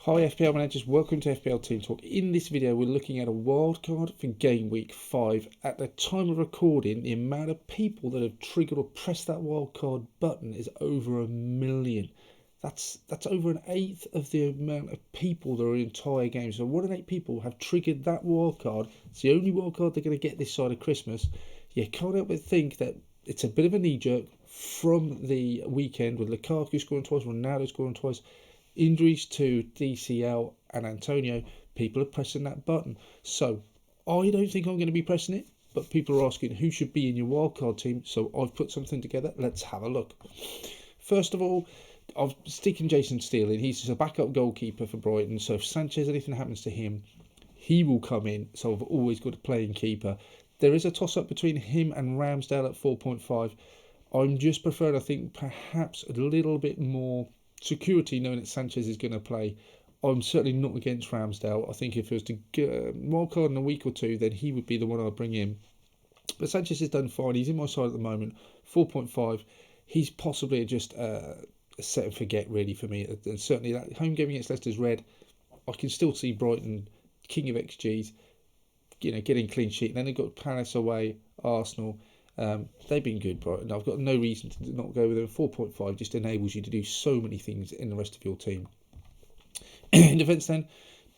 Hi FPL managers, welcome to FPL Team Talk. In this video we're looking at a wildcard for game week 5. At the time of recording, the amount of people that have triggered or pressed that wildcard button is over 1 million. That's over an eighth of the amount of people that are in entire game. So 1 in 8 people have triggered that wildcard. It's the only wildcard they're going to get this side of Christmas. You can't help but think that it's a bit of a knee-jerk from the weekend with Lukaku scoring twice, Ronaldo scoring twice. Injuries to DCL and Antonio, people are pressing that button. So I don't think I'm going to be pressing it, but people are asking who should be in your wildcard team. So I've put something together. Let's have a look. First of all, I'm sticking Jason Steele in. He's just a backup goalkeeper for Brighton. So if Sanchez, anything happens to him, he will come in. So I've always got a playing keeper. There is a toss-up between him and Ramsdale at 4.5. I'm just preferring, I think, perhaps a little bit more security knowing that Sanchez is going to play. I'm certainly not against Ramsdale. I think if it was to get wildcard in a week or two, then he would be the one I'd bring in. But Sanchez has done fine. He's in my side at the moment. 4.5. He's possibly just a set and forget really for me. And certainly that home game against Leicester's red. I can still see Brighton, king of XGs, getting clean sheet. And then they've got Palace away, Arsenal. They've been good, Brighton. I've got no reason to not go with them. 4.5 just enables you to do so many things in the rest of your team. In defence then,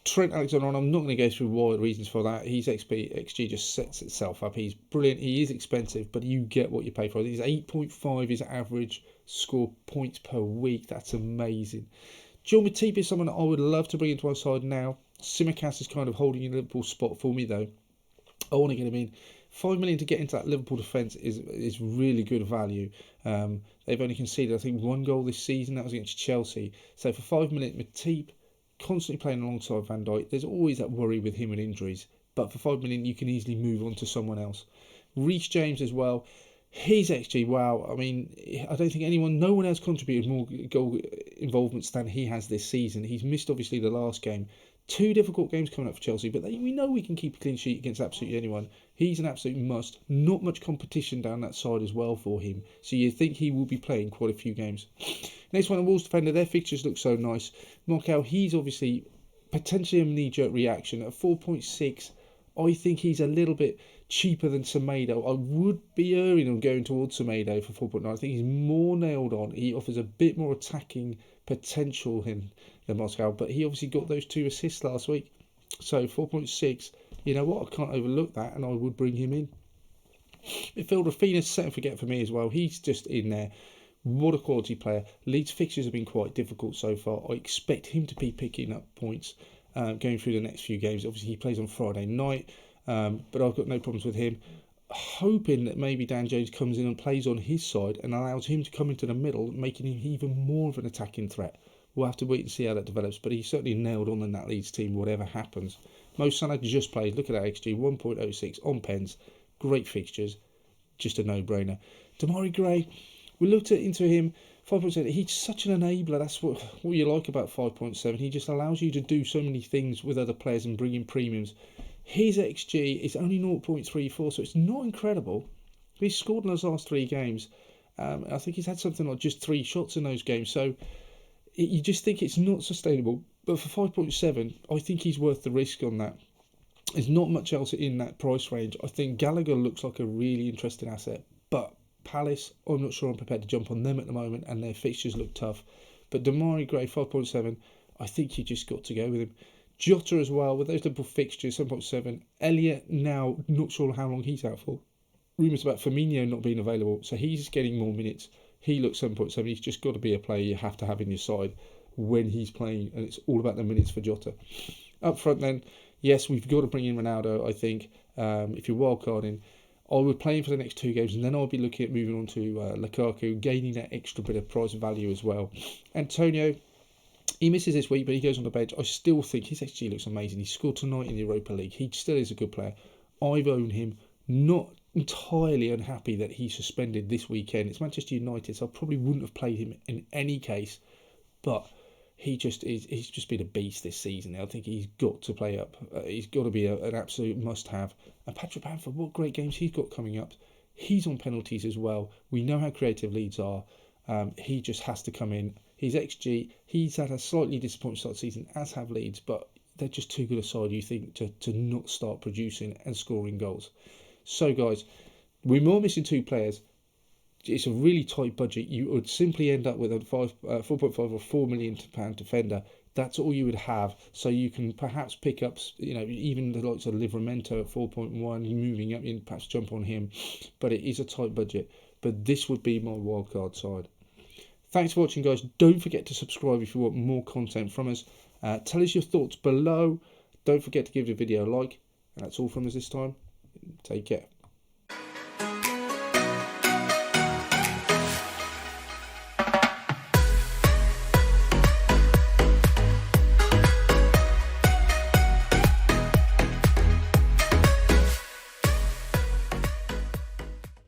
Trent Alexander-Arnold, I'm not going to go through why the reasons for that. His XG just sets itself up. He's brilliant. He is expensive, but you get what you pay for. He's 8.5 is average score points per week. That's amazing. Joel Matip is someone that I would love to bring into our side now. Simicast is kind of holding a Liverpool spot for me though. I want to get him in. 5 million to get into that Liverpool defence is really good value. They've only conceded, I think, 1 goal this season. That was against Chelsea. So for 5 million, Matip constantly playing alongside Van Dijk. There's always that worry with him and injuries. But for 5 million, you can easily move on to someone else. Reece James as well. His XG, wow. I mean, I don't think no one has contributed more goal involvements than he has this season. He's missed, obviously, the last game. 2 difficult games coming up for Chelsea, but we know we can keep a clean sheet against absolutely anyone. He's an absolute must. Not much competition down that side as well for him, so you think he will be playing quite a few games. Next one, the Wolves defender. Their fixtures look so nice. Markel, he's obviously potentially a knee-jerk reaction. At 4.6, I think he's a little bit cheaper than Semedo. I would be erring on going towards Semedo for 4.9. I think he's more nailed on. He offers a bit more attacking potential than Moscow, but he obviously got those 2 assists last week. So 4.6, you know what, I can't overlook that, and I would bring him in. Midfield, Rafinha's set and forget for me as well. He's just in there. What a quality player. Leeds fixtures have been quite difficult so far. I expect him to be picking up points going through the next few games. Obviously, he plays on Friday night, but I've got no problems with him. Hoping that maybe Dan Jones comes in and plays on his side and allows him to come into the middle, making him even more of an attacking threat. We'll have to wait and see how that develops, but he's certainly nailed on in that Leeds team, whatever happens. Mo Salah just played. Look at that XG, 1.06 on pens. Great fixtures. Just a no-brainer. Damari Gray, we looked into him. 5.7, he's such an enabler. That's what you like about 5.7. He just allows you to do so many things with other players and bring in premiums. His XG is only 0.34, so it's not incredible. He's scored in his last 3 games. I think he's had something like just 3 shots in those games. So you just think it's not sustainable. But for 5.7, I think he's worth the risk on that. There's not much else in that price range. I think Gallagher looks like a really interesting asset. But Palace, I'm not sure I'm prepared to jump on them at the moment, and their fixtures look tough. But Damari Gray, 5.7, I think you just got to go with him. Jota as well, with those Liverpool fixtures, 7.7. Elliott now, not sure how long he's out for. Rumours about Firmino not being available, so he's getting more minutes. He looks 7.7. He's just got to be a player you have to have in your side when he's playing, and it's all about the minutes for Jota. Up front then, yes, we've got to bring in Ronaldo, I think, if you're wildcarding. I would play him for the next 2 games, and then I'll be looking at moving on to Lukaku, gaining that extra bit of price value as well. Antonio, he misses this week, but he goes on the bench. I still think his XG looks amazing. He scored tonight in the Europa League. He still is a good player. I've owned him. Not entirely unhappy that he's suspended this weekend. It's Manchester United, so I probably wouldn't have played him in any case. But he's just been a beast this season. I think he's got to play up. He's got to be an absolute must-have. And Patrick Bamford, what great games he's got coming up. He's on penalties as well. We know how creative Leeds are. He just has to come in. his XG, he's had a slightly disappointing start season, as have Leeds, but they're just too good a side, you think, to not start producing and scoring goals. So, guys, we're more missing 2 players. It's a really tight budget. You would simply end up with a 4.5 or £4 million defender. That's all you would have. So you can perhaps pick up, even the likes of Livramento at 4.1, moving up in, perhaps jump on him. But it is a tight budget. But this would be my wildcard side. Thanks for watching, guys. Don't forget to subscribe if you want more content from us. Tell us your thoughts below. Don't forget to give the video a like. And that's all from us this time. Take care.